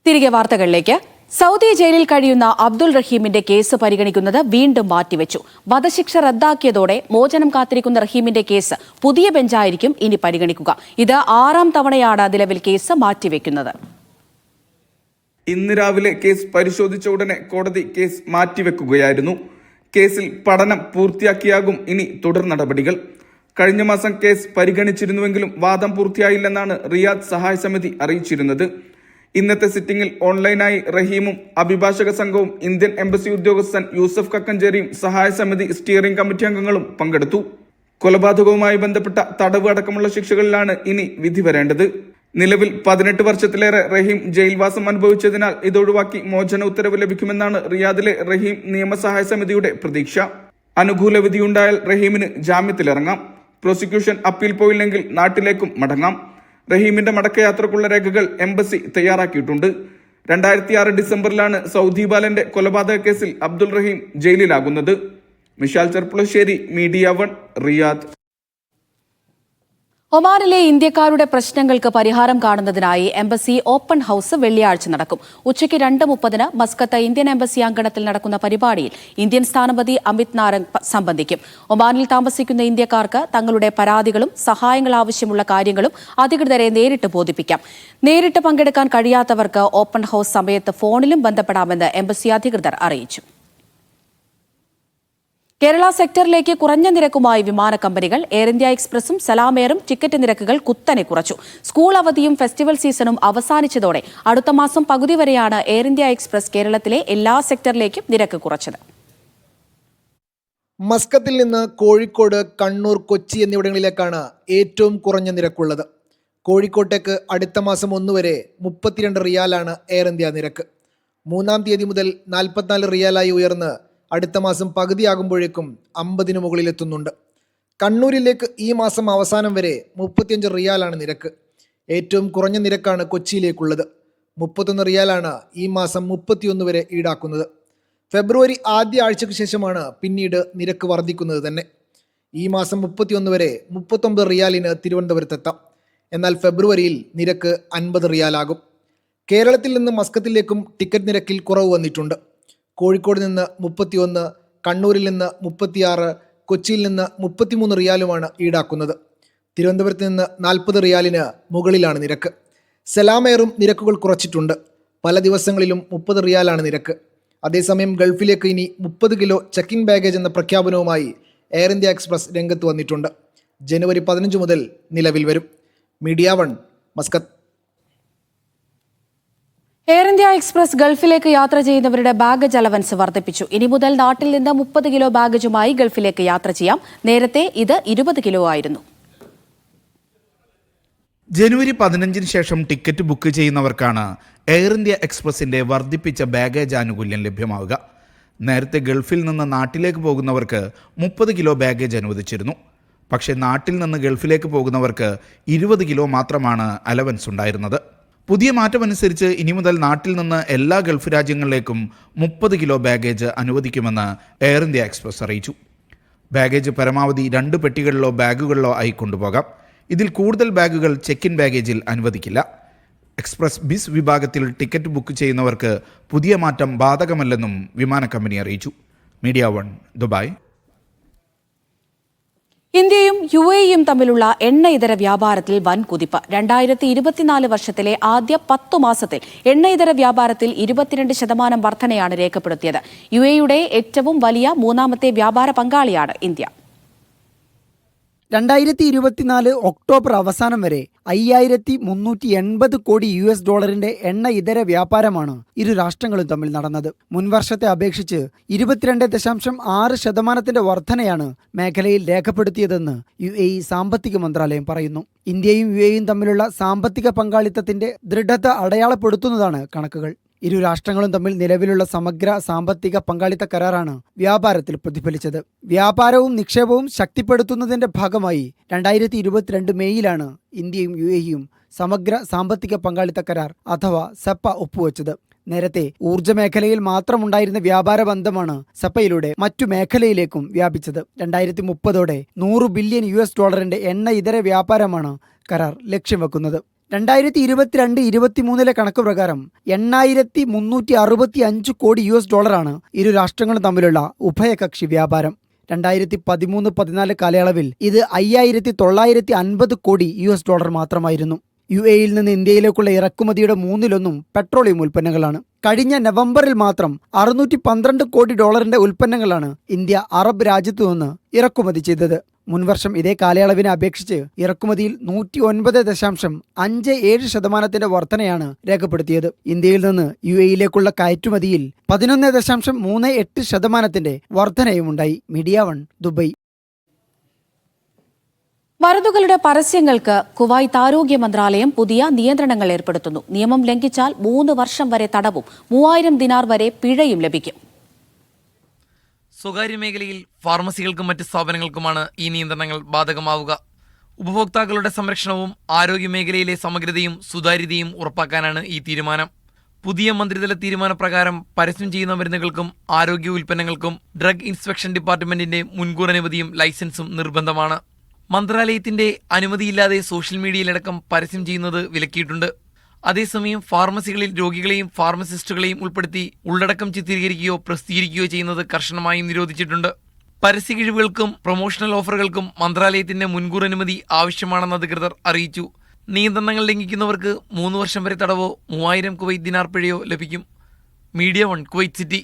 തിരികെ വാർത്തകളിലേക്ക്. സൗദി ജയിലിൽ കഴിയുന്ന അബ്ദുൾ റഹീമിന്റെ കേസ് പരിഗണിക്കുന്നത് വീണ്ടും മാറ്റിവെച്ചു. വധശിക്ഷ റദ്ദാക്കിയതോടെ മോചനം കാത്തിരിക്കുന്ന റഹീമിന്റെ കേസ് പുതിയ ബെഞ്ചായിരിക്കും ഇനി പരിഗണിക്കുക. ഇത് 6ാം തവണയാണ് നിലവിൽ കേസ് മാറ്റിവെക്കുന്നത്. ഇന്ന് രാവിലെ കേസ് പരിശോധിച്ച ഉടനെ കോടതി കേസ് മാറ്റിവെക്കുകയായിരുന്നു. കേസിൽ പഠനം പൂർത്തിയാക്കിയാകും ഇനി തുടർ നടപടികൾ. കഴിഞ്ഞ മാസം കേസ് പരിഗണിച്ചിരുന്നുവെങ്കിലും വാദം പൂർത്തിയായില്ലെന്നാണ് റിയാദ് സഹായ സമിതി അറിയിച്ചിരുന്നത്. ഇന്നത്തെ സിറ്റിംഗിൽ ഓൺലൈനായി റഹീമും അഭിഭാഷക സംഘവും ഇന്ത്യൻ എംബസി ഉദ്യോഗസ്ഥൻ യൂസഫ് കക്കഞ്ചേരിയും സഹായ സമിതി സ്റ്റിയറിംഗ് കമ്മിറ്റി അംഗങ്ങളും പങ്കെടുത്തു. കൊലപാതകവുമായി ബന്ധപ്പെട്ട തടവ് അടക്കമുള്ള ശിക്ഷകളിലാണ് ഇനി വിധി വരേണ്ടത്. നിലവിൽ 18 വർഷത്തിലേറെ റഹീം ജയിൽവാസം അനുഭവിച്ചതിനാൽ ഇതൊഴിവാക്കി മോചന ഉത്തരവ് ലഭിക്കുമെന്നാണ് റിയാദിലെ റഹീം നിയമസഹായ സമിതിയുടെ പ്രതീക്ഷ. അനുകൂല വിധിയുണ്ടായാൽ റഹീമിന് ജാമ്യത്തിലിറങ്ങാം. പ്രോസിക്യൂഷൻ അപ്പീൽ പോയില്ലെങ്കിൽ നാട്ടിലേക്കും മടങ്ങാം. റഹീമിന്റെ മടക്കയാത്രക്കുള്ള രേഖകൾ എംബസി തയ്യാറാക്കിയിട്ടുണ്ട്. 2006 ഡിസംബറിലാണ് സൗദി ബാലന്റെ കൊലപാതക കേസിൽ അബ്ദുൾ റഹീം ജയിലിലാകുന്നത്. Mishal Cherpulassery, media 1, Riyadh. ഒമാനിലെ ഇന്ത്യക്കാരുടെ പ്രശ്നങ്ങൾക്ക് പരിഹാരം കാണുന്നതിനായി എംബസി ഓപ്പൺ ഹൌസ് വെള്ളിയാഴ്ച നടക്കും. ഉച്ചയ്ക്ക് 2:30 മസ്കത്ത് ഇന്ത്യൻ എംബസി അങ്കണത്തിൽ നടക്കുന്ന പരിപാടിയിൽ ഇന്ത്യൻ സ്ഥാനപതി അമിത് നാരംഗ് സംബന്ധിക്കും. ഒമാനിൽ താമസിക്കുന്ന ഇന്ത്യക്കാർക്ക് തങ്ങളുടെ പരാതികളും സഹായങ്ങൾ ആവശ്യമുള്ള കാര്യങ്ങളും അധികൃതരെ നേരിട്ട് ബോധിപ്പിക്കാം. നേരിട്ട് പങ്കെടുക്കാൻ കഴിയാത്തവർക്ക് ഓപ്പൺ ഹൌസ് സമയത്ത് ഫോണിലും ബന്ധപ്പെടാമെന്ന് എംബസി അധികൃതർ അറിയിച്ചു. കേരള സെക്ടറിലേക്ക് കുറഞ്ഞ നിരക്കുമായി വിമാന കമ്പനികൾ. എയർ ഇന്ത്യ എക്സ്പ്രസും സലാം എയറും ടിക്കറ്റ് നിരക്കുകൾ കുത്തനെ കുറച്ചു. സ്കൂൾ അവധിയും ഫെസ്റ്റിവൽ സീസണും അവസാനിച്ചതോടെ അടുത്ത മാസം പകുതി വരെയാണ് എയർ ഇന്ത്യ എക്സ്പ്രസ് കേരളത്തിലെ എല്ലാ സെക്ടറിലേക്കും നിരക്ക് കുറച്ചത്. മസ്കത്തിൽ നിന്ന് കോഴിക്കോട്, കണ്ണൂർ, കൊച്ചി എന്നിവിടങ്ങളിലേക്കാണ് ഏറ്റവും കുറഞ്ഞ നിരക്കുള്ളത്. കോഴിക്കോട്ടേക്ക് അടുത്ത മാസം 1 വരെ 32 റിയാലാണ് എയർ ഇന്ത്യ നിരക്ക്. 3-ാം തീയതി മുതൽ 44 റിയാലായി ഉയർന്ന് അടുത്ത മാസം പകുതിയാകുമ്പോഴേക്കും 50-ന് മുകളിലെത്തുന്നുണ്ട്. കണ്ണൂരിലേക്ക് ഈ മാസം അവസാനം വരെ 35 റിയാലാണ് നിരക്ക്. ഏറ്റവും കുറഞ്ഞ നിരക്കാണ് കൊച്ചിയിലേക്കുള്ളത്. 31 റിയാലാണ് ഈ മാസം 31 വരെ ഈടാക്കുന്നത്. ഫെബ്രുവരി ആദ്യ ആഴ്ചയ്ക്ക് ശേഷമാണ് പിന്നീട് നിരക്ക് വർദ്ധിക്കുന്നത് തന്നെ. ഈ മാസം 31 വരെ 39 റിയാലിന് തിരുവനന്തപുരത്തെത്താം. എന്നാൽ ഫെബ്രുവരിയിൽ നിരക്ക് 50 റിയാലാകും. കേരളത്തിൽ നിന്ന് മസ്കത്തിലേക്കും ടിക്കറ്റ് നിരക്കിൽ കുറവ് വന്നിട്ടുണ്ട്. കോഴിക്കോട് നിന്ന് 31, കണ്ണൂരിൽ നിന്ന് 36, കൊച്ചിയിൽ നിന്ന് 33 റിയാലുമാണ് ഈടാക്കുന്നത്. തിരുവനന്തപുരത്ത് നിന്ന് 40 റിയാലിന് മുകളിലാണ് നിരക്ക്. സലാം എയറും നിരക്കുകൾ കുറച്ചിട്ടുണ്ട്. പല ദിവസങ്ങളിലും 30 റിയാലാണ് നിരക്ക്. അതേസമയം ഗൾഫിലേക്ക് ഇനി 30 കിലോ ചെക്ക് ഇൻ ബാഗേജ് എന്ന പ്രഖ്യാപനവുമായി എയർ ഇന്ത്യ എക്സ്പ്രസ് രംഗത്ത് വന്നിട്ടുണ്ട്. ജനുവരി 15 മുതൽ നിലവിൽ വരും. Media 1, Muscat. Air India express ഗൾഫിലേക്ക് യാത്ര ചെയ്യുന്നവരുടെ ബാഗേജ് അലവൻസ് വർദ്ധിപ്പിച്ചു. ഇനി മുതൽ നാട്ടിൽ നിന്ന് 30 കിലോ ബാഗേജുമായി ഗൾഫിലേക്ക് യാത്ര ചെയ്യാം. നേരത്തെ ഇത് 20 കിലോ ആയിരുന്നു. ജനുവരി 15-ന് ശേഷം ടിക്കറ്റ് ബുക്ക് ചെയ്യുന്നവർക്കാണ് എയർ ഇന്ത്യ എക്സ്പ്രസിന്റെ വർദ്ധിപ്പിച്ച ബാഗേജ് ആനുകൂല്യം ലഭ്യമാവുക. നേരത്തെ ഗൾഫിൽ നിന്ന് നാട്ടിലേക്ക് പോകുന്നവർക്ക് 30 കിലോ ബാഗേജ് അനുവദിച്ചിരുന്നു. പക്ഷേ നാട്ടിൽ നിന്ന് ഗൾഫിലേക്ക് പോകുന്നവർക്ക് 20 കിലോ മാത്രമാണ് അലവൻസ് ഉണ്ടായിരുന്നത്. പുതിയ മാറ്റമനുസരിച്ച് ഇനി മുതൽ നാട്ടിൽ നിന്ന് എല്ലാ ഗൾഫ് രാജ്യങ്ങളിലേക്കും 30 കിലോ ബാഗേജ് അനുവദിക്കുമെന്ന് എയർ ഇന്ത്യ എക്സ്പ്രസ് അറിയിച്ചു. ബാഗേജ് പരമാവധി 2 പെട്ടികളിലോ ബാഗുകളിലോ ആയി കൊണ്ടുപോകാം. ഇതിൽ കൂടുതൽ ബാഗുകൾ ചെക്ക് ഇൻ ബാഗേജിൽ അനുവദിക്കില്ല. എക്സ്പ്രസ് ബിസ് വിഭാഗത്തിൽ ടിക്കറ്റ് ബുക്ക് ചെയ്യുന്നവർക്ക് പുതിയ മാറ്റം ബാധകമല്ലെന്നും വിമാന കമ്പനി അറിയിച്ചു. Media 1, Dubai. ഇന്ത്യയും UAEയും തമ്മിലുള്ള എണ്ണ ഇതര വ്യാപാരത്തിൽ വൻ കുതിപ്പ്. 2024 വർഷത്തിലെ ആദ്യ 10 മാസത്തിൽ എണ്ണ ഇതര വ്യാപാരത്തിൽ 22% വർധനയാണ് രേഖപ്പെടുത്തിയത്. UAEയുടെ ഏറ്റവും വലിയ 3ാമത്തെ വ്യാപാര പങ്കാളിയാണ് ഇന്ത്യ. 2024 ഒക്ടോബർ അവസാനം വരെ 5380 കോടി $, എണ്ണ ഇതര വ്യാപാരമാണ് ഇരു രാഷ്ട്രങ്ങളും തമ്മിൽ നടന്നത്. മുൻവർഷത്തെ അപേക്ഷിച്ച് 22.6% വർധനയാണ് മേഖലയിൽ രേഖപ്പെടുത്തിയതെന്ന് UAE സാമ്പത്തിക മന്ത്രാലയം പറയുന്നു. ഇന്ത്യയും UAEയും തമ്മിലുള്ള സാമ്പത്തിക പങ്കാളിത്തത്തിന്റെ ദൃഢത അടയാളപ്പെടുത്തുന്നതാണ് കണക്കുകൾ. ഇരു രാഷ്ട്രങ്ങളും തമ്മിൽ നിലവിലുള്ള സമഗ്ര സാമ്പത്തിക പങ്കാളിത്ത കരാറാണ് വ്യാപാരത്തിൽ പ്രതിഫലിച്ചത്. വ്യാപാരവും നിക്ഷേപവും ശക്തിപ്പെടുത്തുന്നതിന്റെ ഭാഗമായി 2022 മെയ്യിലാണ് ഇന്ത്യയും UAEയും സമഗ്ര സാമ്പത്തിക പങ്കാളിത്ത കരാർ അഥവാ സെപ്പ ഒപ്പുവെച്ചത്. നേരത്തെ ഊർജ്ജ മേഖലയിൽ മാത്രമുണ്ടായിരുന്ന വ്യാപാര ബന്ധമാണ് സെപ്പയിലൂടെ മറ്റു മേഖലയിലേക്കും വ്യാപിച്ചത്. 2030 $100 ബില്യൺ എണ്ണ ഇതര വ്യാപാരമാണ് കരാർ ലക്ഷ്യം വെക്കുന്നത്. 2022-23 കണക്ക് പ്രകാരം 8,365 കോടി US$ ഇരു രാഷ്ട്രങ്ങളും തമ്മിലുള്ള ഉഭയകക്ഷി വ്യാപാരം. 2013-14 കാലയളവിൽ ഇത് 5,950 കോടി US$ മാത്രമായിരുന്നു. UAE-യിൽ നിന്ന് ഇന്ത്യയിലേക്കുള്ള ഇറക്കുമതിയുടെ 1/3 പെട്രോളിയം ഉൽപ്പന്നങ്ങളാണ്. കഴിഞ്ഞ നവംബറിൽ മാത്രം $612 കോടി ഉൽപ്പന്നങ്ങളാണ് ഇന്ത്യ അറബ് രാജ്യത്തു നിന്ന് ഇറക്കുമതി ചെയ്തത്. മുൻവർഷം ഇതേ കാലയളവിനെ അപേക്ഷിച്ച് ഇറക്കുമതിയിൽ 109.57% വർധനയാണ് രേഖപ്പെടുത്തിയത്. ഇന്ത്യയിൽ നിന്ന് UAE-യിലേക്കുള്ള കയറ്റുമതിയിൽ 11.38% വർധനയുമുണ്ടായി. Media 1 Dubai. മരുന്നുകളുടെ പരസ്യങ്ങൾക്ക് കുവൈത്ത് ആരോഗ്യ മന്ത്രാലയം പുതിയ നിയന്ത്രണങ്ങൾ ഏർപ്പെടുത്തുന്നു. നിയമം ലംഘിച്ചാൽ 3 വർഷം വരെ തടവും 3000 ദിനാർ വരെ പിഴയും ലഭിക്കും. സ്വകാര്യ മേഖലയിൽ ഫാർമസികൾക്കും മറ്റ് സ്ഥാപനങ്ങൾക്കുമാണ് ഈ നിയന്ത്രണങ്ങൾ ബാധകമാവുക. ഉപഭോക്താക്കളുടെ സംരക്ഷണവും ആരോഗ്യ മേഖലയിലെ സമഗ്രതയും സുതാര്യതയും ഉറപ്പാക്കാനാണ് ഈ തീരുമാനം. പുതിയ മന്ത്രിതല തീരുമാനപ്രകാരം പരസ്യം ചെയ്യുന്ന മരുന്നുകൾക്കും ആരോഗ്യ ഉൽപ്പന്നങ്ങൾക്കും ഡ്രഗ് ഇൻസ്പെക്ഷൻ ഡിപ്പാർട്ട്മെന്റിന്റെ മുൻകൂർ അനുമതിയും ലൈസൻസും നിർബന്ധമാണ്. മന്ത്രാലയത്തിന്റെ അനുമതിയില്ലാതെ സോഷ്യൽ മീഡിയയിലടക്കം പരസ്യം ചെയ്യുന്നത് വിലക്കിയിട്ടുണ്ട്. അതേസമയം ഫാർമസികളിൽ രോഗികളെയും ഫാർമസിസ്റ്റുകളെയും ഉൾപ്പെടുത്തി ഉള്ളടക്കം ചിത്രീകരിക്കുകയോ പ്രസിദ്ധീകരിക്കുകയോ ചെയ്യുന്നത് കർശനമായും നിരോധിച്ചിട്ടുണ്ട്. പരസ്യ കിഴിവുകൾക്കും പ്രൊമോഷണൽ ഓഫറുകൾക്കും മന്ത്രാലയത്തിന്റെ മുൻകൂർ അനുമതി ആവശ്യമാണെന്ന് അധികൃതർ അറിയിച്ചു. നിയന്ത്രണങ്ങൾ ലംഘിക്കുന്നവർക്ക് 3 വർഷം വരെ തടവോ 3000 കുവൈറ്റ് ദിനാർ പിഴയോ ലഭിക്കും. Media 1 Kuwait City.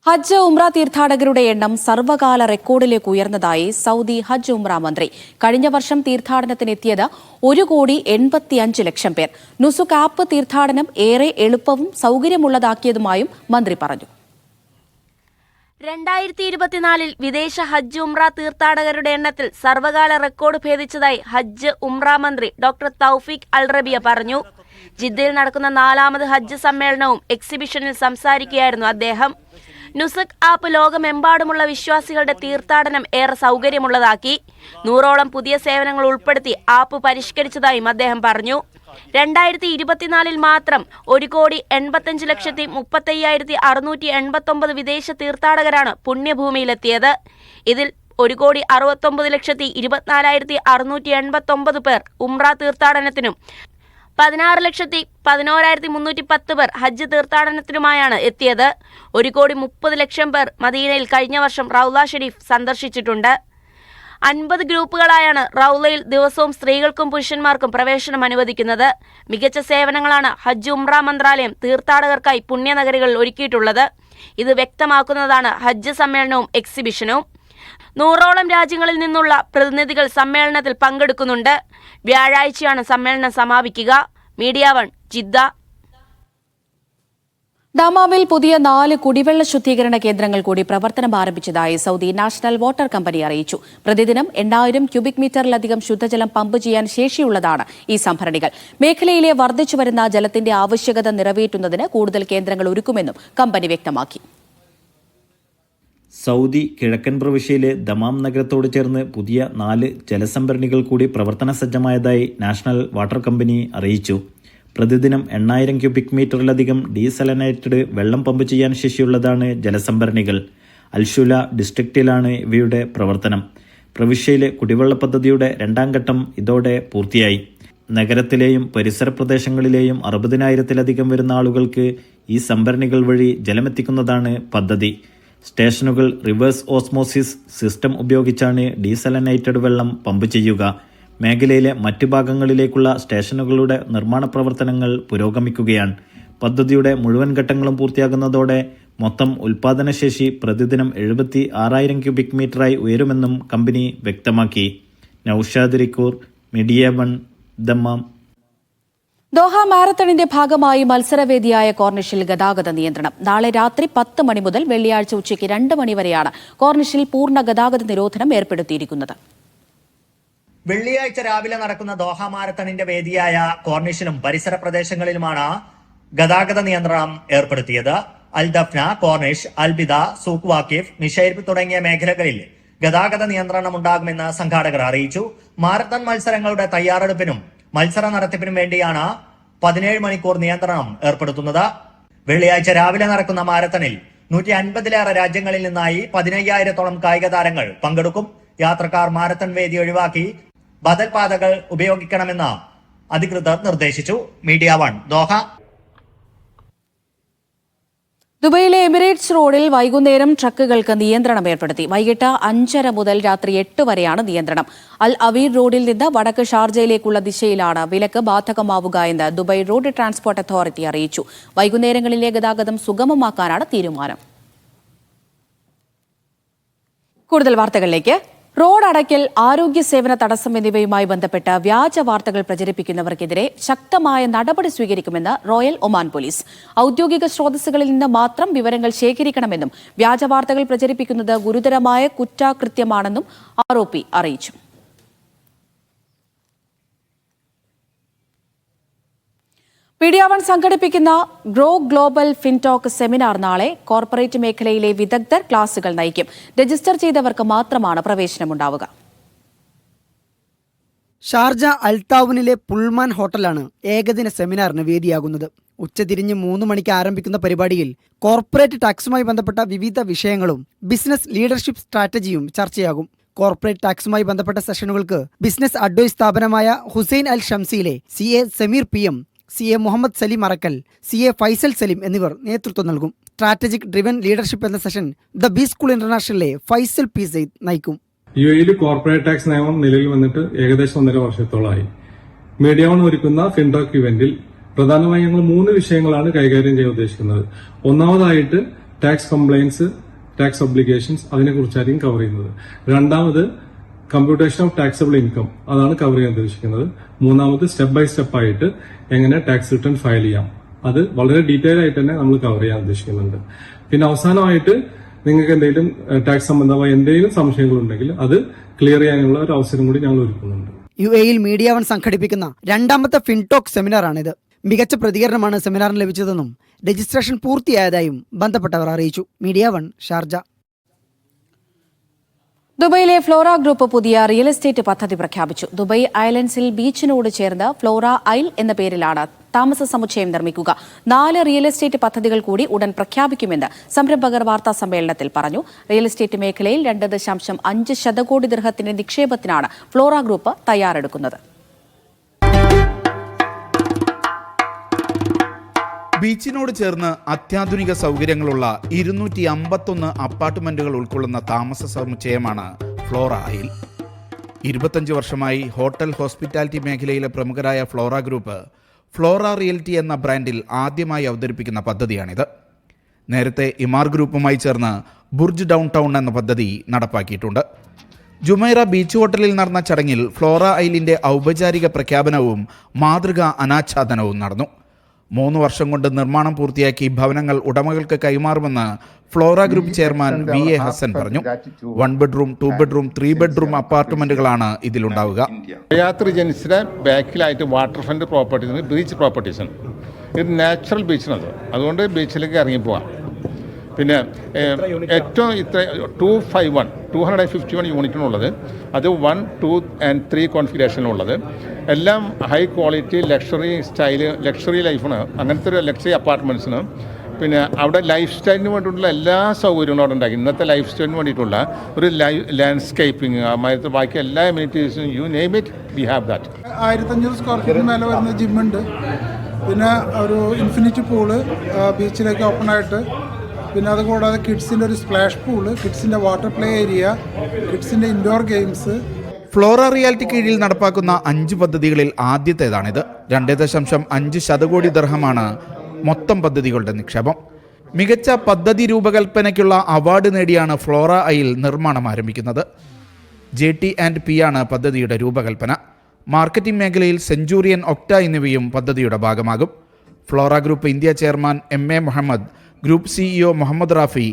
ഹജ്ജ് ഉംറ തീർത്ഥാടകരുടെ എണ്ണം സർവകാല റെക്കോർഡിലേക്ക് ഉയർന്നതായി സൗദി ഹജ്ജ് ഉംറ മന്ത്രി. കഴിഞ്ഞ വർഷം തീർത്ഥാടനത്തിനെത്തിയത് 1,85,00,000 പേർ. നുസുക് ആപ്പ് തീർത്ഥാടനം ഏറെ എളുപ്പവും സൗകര്യമുള്ളതാക്കിയതുമായും മന്ത്രി പറഞ്ഞു. 2024 വിദേശ ഹജ്ജ് ഉംറ തീർത്ഥാടകരുടെ എണ്ണത്തിൽ സർവകാല റെക്കോർഡ് ഭേദിച്ചതായി ഹജ്ജ് ഉംറ മന്ത്രി ഡോക്ടർ തൗഫീഖ് അൽ റബിയ പറഞ്ഞു. ജിദ്ദയിൽ നടക്കുന്ന 4ാമത് ഹജ്ജ് സമ്മേളനവും എക്സിബിഷനിൽ സംസാരിക്കുകയായിരുന്നു അദ്ദേഹം. നുസക് ആപ്പ് ലോകമെമ്പാടുമുള്ള വിശ്വാസികളുടെ തീർത്ഥാടനം ഏറെ സൗകര്യമുള്ളതാക്കി. 100ഓളം പുതിയ സേവനങ്ങൾ ഉൾപ്പെടുത്തി ആപ്പ് പരിഷ്കരിച്ചതായും അദ്ദേഹം പറഞ്ഞു. 2024 മാത്രം 1,85,35,689 വിദേശ തീർത്ഥാടകരാണ് പുണ്യഭൂമിയിലെത്തിയത്. ഇതിൽ 1,60,24,689 പേർ ഉംറ തീർത്ഥാടനത്തിനും 16,11,310 പേർ ഹജ്ജ് തീർത്ഥാടനത്തിനുമായാണ് എത്തിയത്. 1,30,00,000 പേർ മദീനയിൽ കഴിഞ്ഞ വർഷം റൗള ഷെരീഫ് സന്ദർശിച്ചിട്ടുണ്ട്. 50 ഗ്രൂപ്പുകളായാണ് റൗളയിൽ ദിവസവും സ്ത്രീകൾക്കും പുരുഷന്മാർക്കും പ്രവേശനം അനുവദിക്കുന്നത്. മികച്ച സേവനങ്ങളാണ് ഹജ്ജ് ഉംറ മന്ത്രാലയം തീർത്ഥാടകർക്കായി പുണ്യനഗരികളിൽ ഒരുക്കിയിട്ടുള്ളത്. ഇത് വ്യക്തമാക്കുന്നതാണ് ഹജ്ജ് സമ്മേളനവും എക്സിബിഷനും. 100ഓളം രാജ്യങ്ങളിൽ നിന്നുള്ള പ്രതിനിധികൾ സമ്മേളനത്തിൽ പങ്കെടുക്കുന്നുണ്ട്. വ്യാഴാഴ്ചയാണ് സമ്മേളനം സമാപിക്കുക. Media 1 Jeddah. ദമാമിൽ പുതിയ 4 കുടിവെള്ള ശുദ്ധീകരണ കേന്ദ്രങ്ങൾ കൂടി പ്രവർത്തനം ആരംഭിച്ചതായി സൗദി നാഷണൽ വാട്ടർ കമ്പനി അറിയിച്ചു. പ്രതിദിനം 8000 ക്യൂബിക് മീറ്ററിലധികം ശുദ്ധജലം പമ്പ് ചെയ്യാൻ ശേഷിയുള്ളതാണ് ഈ സംഭരണികൾ. മേഖലയിലെ വർദ്ധിച്ചുവരുന്ന ജലത്തിന്റെ ആവശ്യകത നിറവേറ്റുന്നതിന് കൂടുതൽ കേന്ദ്രങ്ങൾ ഒരുക്കുമെന്നും കമ്പനി വ്യക്തമാക്കി. സൗദി കിഴക്കൻ പ്രവിശ്യയിലെ ദമാം നഗരത്തോട് ചേർന്ന് പുതിയ 4 ജലസംഭരണികൾ കൂടി പ്രവർത്തന സജ്ജമായതായി നാഷണൽ വാട്ടർ കമ്പനി അറിയിച്ചു. പ്രതിദിനം 8000 ക്യൂബിക് മീറ്ററിലധികം ഡീസലനേറ്റഡ് വെള്ളം പമ്പ് ചെയ്യാൻ ശേഷിയുള്ളതാണ് ജലസംഭരണികൾ. അൽഷുല ഡിസ്ട്രിക്റ്റിലാണ് ഇവയുടെ പ്രവർത്തനം. പ്രവിശ്യയിലെ കുടിവെള്ള പദ്ധതിയുടെ 2ാം ഘട്ടം ഇതോടെ പൂർത്തിയായി. നഗരത്തിലെയും പരിസര പ്രദേശങ്ങളിലെയും 60,000-ലധികം വരുന്ന ആളുകൾക്ക് ഈ സംഭരണികൾ വഴി ജലമെത്തിക്കുന്നതാണ് പദ്ധതി. സ്റ്റേഷനുകൾ റിവേഴ്സ് ഓസ്മോസിസ് സിസ്റ്റം ഉപയോഗിച്ചാണ് ഡീസലനേറ്റഡ് വെള്ളം പമ്പ് ചെയ്യുക. മേഖലയിലെ മറ്റ് ഭാഗങ്ങളിലേക്കുള്ള സ്റ്റേഷനുകളുടെ നിർമ്മാണ പ്രവർത്തനങ്ങൾ പുരോഗമിക്കുകയാണ്. പദ്ധതിയുടെ മുഴുവൻ ഘട്ടങ്ങളും പൂർത്തിയാകുന്നതോടെ മൊത്തം ഉൽപാദനശേഷി പ്രതിദിനം 76,000 ക്യൂബിക് മീറ്ററായി ഉയരുമെന്നും കമ്പനി വ്യക്തമാക്കി. Naushad റിക്കൂർ, media 1 Dammam. ദോഹ മാരത്തണിന്റെ ഭാഗമായി മത്സരവേദിയായ കോർണിഷിൽ ഗതാഗത നിയന്ത്രണം. നാളെ രാത്രി 10 മണി മുതൽ വെള്ളിയാഴ്ച ഉച്ചയ്ക്ക് 2 മണി വരെയാണ് കോർണിഷിൽ പൂർണ്ണ ഗതാഗത നിരോധനം ഏർപ്പെടുത്തിയിരിക്കുന്നത്. വെള്ളിയാഴ്ച രാവിലെ നടക്കുന്ന ദോഹ മാരത്തണിന്റെ വേദിയായ കോർണിഷിലും പരിസര പ്രദേശങ്ങളിലുമാണ് ഗതാഗത നിയന്ത്രണം ഏർപ്പെടുത്തിയത്. അൽ ദഫ്ന, കോർണിഷ്, അൽബിദ, സൂഖ് വാക്കിഫ്, മിഷൈർ തുടങ്ങിയ മേഖലകളിൽ ഗതാഗത നിയന്ത്രണം ഉണ്ടാകുമെന്ന് സംഘാടകർ അറിയിച്ചു. മാരത്തൺ മത്സരങ്ങളുടെ തയ്യാറെടുപ്പിനും മത്സര നടത്തിപ്പിനും വേണ്ടിയാണ് 17 മണിക്കൂർ നിയന്ത്രണം ഏർപ്പെടുത്തുന്നത്. വെള്ളിയാഴ്ച രാവിലെ നടക്കുന്ന മാരത്തണിൽ 150-ലേറെ രാജ്യങ്ങളിൽ നിന്നായി 15,000-ഓളം കായിക താരങ്ങൾ പങ്കെടുക്കും. യാത്രക്കാർ മാരത്തൺ വേദി ഒഴിവാക്കി ബദൽ പാതകൾ ഉപയോഗിക്കണമെന്ന് അധികൃതർ നിർദ്ദേശിച്ചു. Media 1 Doha. ദുബൈയിലെ എമിറേറ്റ്സ് റോഡിൽ വൈകുന്നേരം ട്രക്കുകൾക്ക് നിയന്ത്രണം ഏർപ്പെടുത്തി. വൈകിട്ട് 5:30 മുതൽ രാത്രി 8 വരെയാണ് നിയന്ത്രണം. അൽ അവീർ റോഡിൽ നിന്ന് വടക്ക് ഷാർജയിലേക്കുള്ള ദിശയിലാണ് വിലക്ക് ബാധകമാവുക എന്ന് ദുബൈ റോഡ് ട്രാൻസ്പോർട്ട് അതോറിറ്റി അറിയിച്ചു. വൈകുന്നേരങ്ങളിലെ ഗതാഗതം സുഗമമാക്കാനാണ് തീരുമാനം. കൂടുതൽ വാർത്തകളിലേക്ക്. റോഡ് അടയ്ക്കൽ, ആരോഗ്യ സേവന തടസ്സം എന്നിവയുമായി ബന്ധപ്പെട്ട് വ്യാജ വാർത്തകൾ പ്രചരിപ്പിക്കുന്നവർക്കെതിരെ ശക്തമായ നടപടി സ്വീകരിക്കുമെന്ന് റോയൽ ഒമാൻ പോലീസ്. ഔദ്യോഗിക സ്രോതസ്സുകളിൽ നിന്ന് മാത്രം വിവരങ്ങൾ ശേഖരിക്കണമെന്നും വ്യാജ വാർത്തകൾ പ്രചരിപ്പിക്കുന്നത് ഗുരുതരമായ കുറ്റകൃത്യമാണെന്നും ആർഒപി അറിയിച്ചു. മീഡിയ 1 സംഘടിപ്പിക്കുന്ന ഗ്രോ ഗ്ലോബൽ ഫിൻടോക്ക് സെമിനാർ നാളെ. കോർപ്പറേറ്റ് മേഖലയിലെ വിദഗ്ധർ ക്ലാസുകൾ നയിക്കും. രജിസ്റ്റർ ചെയ്തവർക്ക് മാത്രമാണ് പ്രവേശനമുണ്ടാവുക. ഷാർജ അൽത്താവുനിലെ പുൾമാൻ ഹോട്ടലാണ് ഏകദിന സെമിനാറിന് വേദിയാകുന്നത്. ഉച്ചതിരിഞ്ഞ് 3 മണിക്ക് ആരംഭിക്കുന്ന പരിപാടിയിൽ കോർപ്പറേറ്റ് ടാക്സുമായി ബന്ധപ്പെട്ട വിവിധ വിഷയങ്ങളും ബിസിനസ് ലീഡർഷിപ്പ് സ്ട്രാറ്റജിയും ചർച്ചയാകും. കോർപ്പറേറ്റ് ടാക്സുമായി ബന്ധപ്പെട്ട സെഷനുകൾക്ക് ബിസിനസ് അഡ്വൈസ് സ്ഥാപനമായ ഹുസൈൻ അൽ ഷംസിയിലെ CA Sameer PM, CA Muhammad Saleem Arakkal, CA Faisal Saleem എന്നിവർ നേതൃത്വം നൽകും. സ്ട്രാറ്റജിക് ഡ്രിവൻ ലീഡർഷിപ്പ് എന്ന സെഷൻ ദ ബി സ്കൂൾ ഇന്റർനാഷണലിലെ ഫൈസൽ P സയ്യിദ് നയിക്കും. UAE കോർപ്പറേറ്റ് ടാക്സ് നിയമം നിലവിൽ വന്നിട്ട് ഏകദേശം 1.5 വർഷത്തോളമായി. മീഡിയ 1 ഒരുക്കുന്ന ഫിൻടോക്ക് ഇവന്റിൽ പ്രധാനമായും ഞങ്ങൾ 3 വിഷയങ്ങളാണ് കൈകാര്യം ചെയ്യാൻ ഉദ്ദേശിക്കുന്നത്. ഒന്നാമതായിട്ട് ടാക്സ് കംപ്ലയൻസ്, ടാക്സ് ഒബ്ലിഗേഷൻസ്, അതിനെക്കുറിച്ചായിരിക്കും കവർ ചെയ്യുന്നത്. രണ്ടാമത് കമ്പ്യൂട്ടേഷൻ ഓഫ് ടാക്സബിൾ ഇൻകം, അതാണ് കവർ ചെയ്യാൻ ഉദ്ദേശിക്കുന്നത്. മൂന്നാമത് സ്റ്റെപ്പ് ബൈ സ്റ്റെപ്പ് ആയിട്ട് എങ്ങനെ ടാക്സ് റിട്ടേൺ ഫയൽ ചെയ്യാം, അത് വളരെ ഡീറ്റെയിൽ ആയിട്ട് തന്നെ നമ്മൾ കവർ ചെയ്യാൻ ഉദ്ദേശിക്കുന്നുണ്ട്. പിന്നെ അവസാനമായിട്ട് നിങ്ങൾക്ക് എന്തെങ്കിലും ടാക്സ് സംബന്ധമായ എന്തെങ്കിലും സംശയങ്ങളുണ്ടെങ്കിൽ അത് ക്ലിയർ ചെയ്യാനുള്ള ഒരു അവസരം കൂടി ഞങ്ങൾ ഒരുക്കുന്നുണ്ട്. UAEയിൽ മീഡിയ 1 സംഘടിപ്പിക്കുന്ന 2ാമത്തെ ഫിൻടോക്ക് സെമിനാറാണിത്. മികച്ച പ്രതികരണമാണ് സെമിനാറിന് ലഭിച്ചതെന്നും രജിസ്ട്രേഷൻ പൂർത്തിയായതായും ബന്ധപ്പെട്ടവർ അറിയിച്ചു. Media 1 Sharjah. ദുബൈയിലെ ഫ്ലോറ ഗ്രൂപ്പ് പുതിയ റിയൽ എസ്റ്റേറ്റ് പദ്ധതി പ്രഖ്യാപിച്ചു. ദുബൈ ഐലൻഡ്സിൽ ബീച്ചിനോട് ചേർന്ന് ഫ്ലോറ ഐൽ എന്ന പേരിലാണ് താമസ സമുച്ചയം നിർമ്മിക്കുക. 4 റിയൽ എസ്റ്റേറ്റ് പദ്ധതികൾ കൂടി ഉടൻ പ്രഖ്യാപിക്കുമെന്ന് സംരംഭകർ വാർത്താ സമ്മേളനത്തിൽ പറഞ്ഞു. റിയൽ എസ്റ്റേറ്റ് മേഖലയിൽ 2.5 ശതകോടി ദിർഹത്തിന്റെ നിക്ഷേപത്തിനാണ് ഫ്ലോറ ഗ്രൂപ്പ് തയ്യാറെടുക്കുന്നത്. ബീച്ചിനോട് ചേർന്ന് അത്യാധുനിക സൗകര്യങ്ങളുള്ള 251 അപ്പാർട്ട്മെന്റുകൾ ഉൾക്കൊള്ളുന്ന താമസ സമുച്ചയമാണ് ഫ്ലോറ ഐൽ. 25 വർഷമായി ഹോട്ടൽ ഹോസ്പിറ്റാലിറ്റി മേഖലയിലെ പ്രമുഖരായ ഫ്ലോറ ഗ്രൂപ്പ് ഫ്ലോറ റിയൽറ്റി എന്ന ബ്രാൻഡിൽ ആദ്യമായി അവതരിപ്പിക്കുന്ന പദ്ധതിയാണിത്. നേരത്തെ ഇമാർ ഗ്രൂപ്പുമായി ചേർന്ന് ബുർജ് ഡൗൺ ടൗൺ എന്ന പദ്ധതി നടപ്പാക്കിയിട്ടുണ്ട്. ജുമൈറ ബീച്ച് ഹോട്ടലിൽ നടന്ന ചടങ്ങിൽ ഫ്ലോറ ഐലിന്റെ ഔപചാരിക പ്രഖ്യാപനവും മാതൃകാ അനാച്ഛാദനവും നടന്നു. 3 വർഷം കൊണ്ട് നിർമ്മാണം പൂർത്തിയാക്കി ഭവനങ്ങൾ ഉടമകൾക്ക് കൈമാറുമെന്ന് Flora group chairman VA Hasan പറഞ്ഞു. 1 ബെഡ്റൂം, 2 ബെഡ്റൂം, 3 ബെഡ്റൂം അപ്പാർട്ട്മെന്റുകളാണ് ഇതിലുണ്ടാവുക. യാത്ര ജനിച്ചിടെ ബാക്കിലായിട്ട് വാട്ടർ ഫ്രണ്ട് പ്രോപ്പർട്ടീസ്, ബീച്ച് പ്രോപ്പർട്ടീസാണ്. ഇത് നാച്ചുറൽ ബീച്ചിനത്, അതുകൊണ്ട് ബീച്ചിലേക്ക് ഇറങ്ങിപ്പോവാം. പിന്നെ ഏറ്റവും 251 യൂണിറ്റിനുള്ളത്, അത് 1, 2 and 3 കോൺഫിഗറേഷനിലുള്ളത്. എല്ലാം ഹൈ ക്വാളിറ്റി ലക്ഷറി ലൈഫാണ്. അങ്ങനത്തെ ഒരു ലക്ഷറി അപ്പാർട്ട്മെൻറ്റ്സിന് പിന്നെ അവിടെ ലൈഫ് സ്റ്റൈലിന് വേണ്ടിയിട്ടുള്ള എല്ലാ സൗകര്യങ്ങളും അവിടെ ഉണ്ടാക്കി. ഇന്നത്തെ ലൈഫ് സ്റ്റൈലിന് വേണ്ടിയിട്ടുള്ള ഒരു ലാൻഡ്സ്കേപ്പിംഗ്, അമായത്തെ ബാക്കി എല്ലാ എമ്യൂണിറ്റീസും, you name it, we have that. 1500 square ഫീറ്റിന് മേലെ വരുന്ന ജിമ്മുണ്ട്. പിന്നെ ഒരു ഇൻഫിനിറ്റി പൂള് ബീച്ചിലേക്ക് ഓപ്പൺ ആയിട്ട്, പിന്നെ അതുകൂടാതെ കിഡ്സിൻ്റെ ഒരു സ്പ്ലാഷ് പൂള്, കിഡ്സിൻ്റെ വാട്ടർ പ്ലേ ഏരിയ, കിഡ്സിൻ്റെ ഇൻഡോർ ഗെയിംസ്. ഫ്ലോറ റിയാലിറ്റി കീഴിൽ നടപ്പാക്കുന്ന 5 പദ്ധതികളിൽ ആദ്യത്തേതാണിത്. 2.5 ശതകോടി ദിർഹമാണ് മൊത്തം പദ്ധതികളുടെ നിക്ഷേപം. മികച്ച പദ്ധതി രൂപകൽപ്പനയ്ക്കുള്ള അവാർഡ് നേടിയാണ് ഫ്ലോറ ഐൽ നിർമ്മാണം ആരംഭിക്കുന്നത്. JT&P ആണ് പദ്ധതിയുടെ രൂപകൽപ്പന. മാർക്കറ്റിംഗ് മേഖലയിൽ സെഞ്ചൂറിയൻ, ഒക്ട എന്നിവയും പദ്ധതിയുടെ ഭാഗമാകും. Flora group India chairman MA Muhammad, group CEO Muhammad Rafi,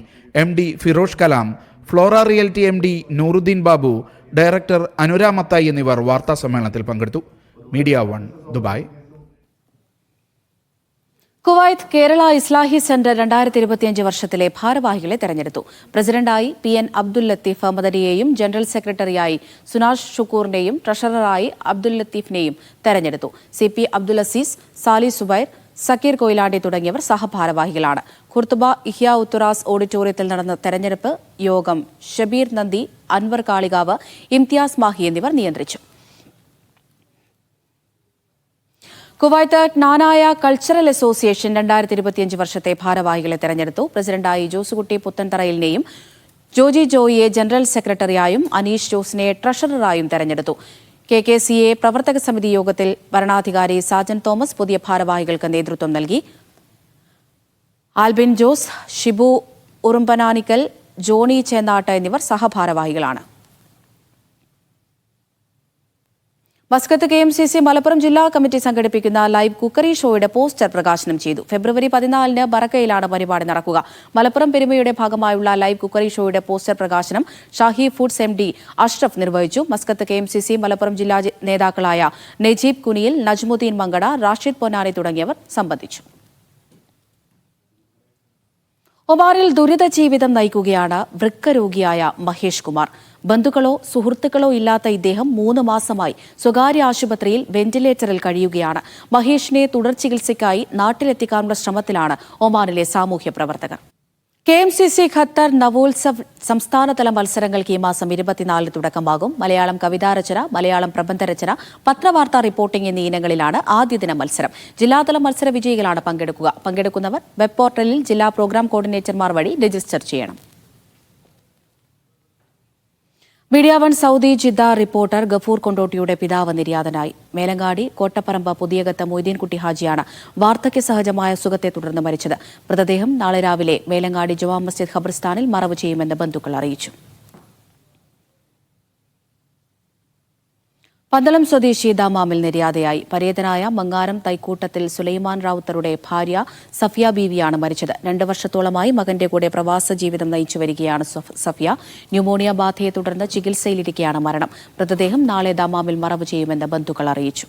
MD Firosh Kalam, Flora realty MD Nooruddin Babu, director Anura Mathai എന്നിവർ വാർത്താ സമ്മേളനത്തിൽ പങ്കെടുത്തു. Media 1 Dubai. Kuwait Kerala Islahi centre 2025 വർഷത്തിലെ ഭാരവാഹികളെ തെരഞ്ഞെടുത്തു. പ്രസിഡന്റായി PN അബ്ദുൽ ലത്തീഫ് അഹമ്മദിനെയും ജനറൽ സെക്രട്ടറിയായി സുനാഷ് ഷുക്കൂറിനെയും ട്രഷററായി അബ്ദുൽ ലത്തീഫിനെയും തെരഞ്ഞെടുത്തു. CP അബ്ദുൽ അസീസ്, സാലി സുബൈർ, സക്കീർ കൊയിലാണ്ടി തുടങ്ങിയവർ സഹഭാരവാഹികളാണ്. ഖുർത്തുബ ഇഹ്യാ ഉത്തുറാസ് ഓഡിറ്റോറിയത്തിൽ നടന്ന തെരഞ്ഞെടുപ്പ് യോഗം ഷബീർ നന്ദി, അൻവർ കാളികാവ്, ഇംതിയാസ് മാഹി എന്നിവർ നിയന്ത്രിച്ചു. കുവൈത്ത് ജ്ഞാനായ കൾച്ചറൽ അസോസിയേഷൻ 2025 വർഷത്തെ ഭാരവാഹികളെ തെരഞ്ഞെടുത്തു. പ്രസിഡന്റായി ജോസുകുട്ടി പുത്തൻതറയിലിനെയും ജോജി ജോയിയെ ജനറൽ സെക്രട്ടറിയായും അനീഷ് ജോസിനെ ട്രഷററായും തെരഞ്ഞെടുത്തു. KKCA പ്രവർത്തക സമിതി യോഗത്തിൽ വരണാധികാരി സാജൻ തോമസ് പുതിയ ഭാരവാഹികൾക്ക് നേതൃത്വം നൽകി. ആൽബിൻ ജോസ്, ഷിബു ഉറുമ്പനാനിക്കൽ, ജോണി ചേന്നാട്ട് എന്നിവർ സഹഭാരവാഹികളാണ്. മസ്കത്ത് KMCC മലപ്പുറം ജില്ലാ കമ്മിറ്റി സംഘടിപ്പിക്കുന്ന ലൈവ് കുക്കറി ഷോയുടെ പോസ്റ്റർ പ്രകാശനം ചെയ്തു. ഫെബ്രുവരി 14 ബറക്കയിലാണ് പരിപാടി നടക്കുക. മലപ്പുറം പെരുമയുടെ ഭാഗമായുള്ള ലൈവ് കുക്കറി ഷോയുടെ പോസ്റ്റർ പ്രകാശനം ഷാഹി ഫുഡ്സ് MD അഷ്റഫ് നിർവഹിച്ചു. മസ്കത്ത് KMCC മലപ്പുറം ജില്ലാ നേതാക്കളായ നജീബ് കുനിയിൽ, നജ്മുദ്ദീൻ മങ്കട, റാഷിദ് പൊന്നാനി തുടങ്ങിയവർ സംബന്ധിച്ചു. ഒമാനിൽ ദുരിത ജീവിതം നയിക്കുകയാണ് വൃക്ക രോഗിയായ മഹേഷ് കുമാർ. ബന്ധുക്കളോ സുഹൃത്തുക്കളോ ഇല്ലാത്ത ഇദ്ദേഹം 3 മാസമായി സ്വകാര്യ ആശുപത്രിയിൽ വെന്റിലേറ്ററിൽ കഴിയുകയാണ്. മഹേഷിനെ തുടർ ചികിത്സയ്ക്കായി നാട്ടിലെത്തിക്കാനുള്ള ശ്രമത്തിലാണ് ഒമാനിലെ സാമൂഹ്യ പ്രവർത്തകർ. KMCC ഖത്തർ നവോത്സവ് സംസ്ഥാനതല മത്സരങ്ങൾക്ക് ഈ മാസം 24 തുടക്കമാകും. മലയാളം കവിതാരചന, മലയാളം പ്രബന്ധരചന, പത്രവാർത്താ റിപ്പോർട്ടിംഗ് എന്നീ ഇനങ്ങളിലാണ് ആദ്യ ദിന മത്സരം. ജില്ലാതല മത്സര വിജയികളാണ് പങ്കെടുക്കുക. പങ്കെടുക്കുന്നവർ വെബ് പോർട്ടലിൽ ജില്ലാ പ്രോഗ്രാം കോർഡിനേറ്റർമാർ വഴി രജിസ്റ്റർ ചെയ്യണം. Media one Saudi Jeddah reporter Gafoor കൊണ്ടോട്ടിയുടെ പിതാവ് നിര്യാതനായി. മേലങ്ങാടി കോട്ടപ്പറമ്പ് പുതിയകത്ത് മൊയ്തീൻകുട്ടി ഹാജിയാണ് വാർദ്ധക്യ സഹജമായ അസുഖത്തെ തുടർന്ന് മരിച്ചത്. മൃതദേഹം നാളെ രാവിലെ മേലങ്ങാടി ജുമാ മസ്ജിദ് ഖബർസ്ഥാനിൽ മറവ് ചെയ്യുമെന്ന് ബന്ധുക്കൾ അറിയിച്ചു. പന്തളം സ്വദേശി ദമാമിൽ നിര്യാതയായി. പരേതനായ മങ്ങാരം തൈക്കൂട്ടത്തിൽ സുലൈമാൻ റാവുത്തറുടെ ഭാര്യ സഫിയ ബീവിയാണ് മരിച്ചത്. 2 വർഷത്തോളമായി മകന്റെ കൂടെ പ്രവാസ ജീവിതം നയിച്ചു വരികയാണ് സഫിയ. ന്യൂമോണിയ ബാധയെ തുടർന്ന് ചികിത്സയിലിരിക്കെയാണ് മരണം. മൃതദേഹം നാളെ ദമാമിൽ മറവ് ചെയ്യുമെന്ന് ബന്ധുക്കൾ അറിയിച്ചു.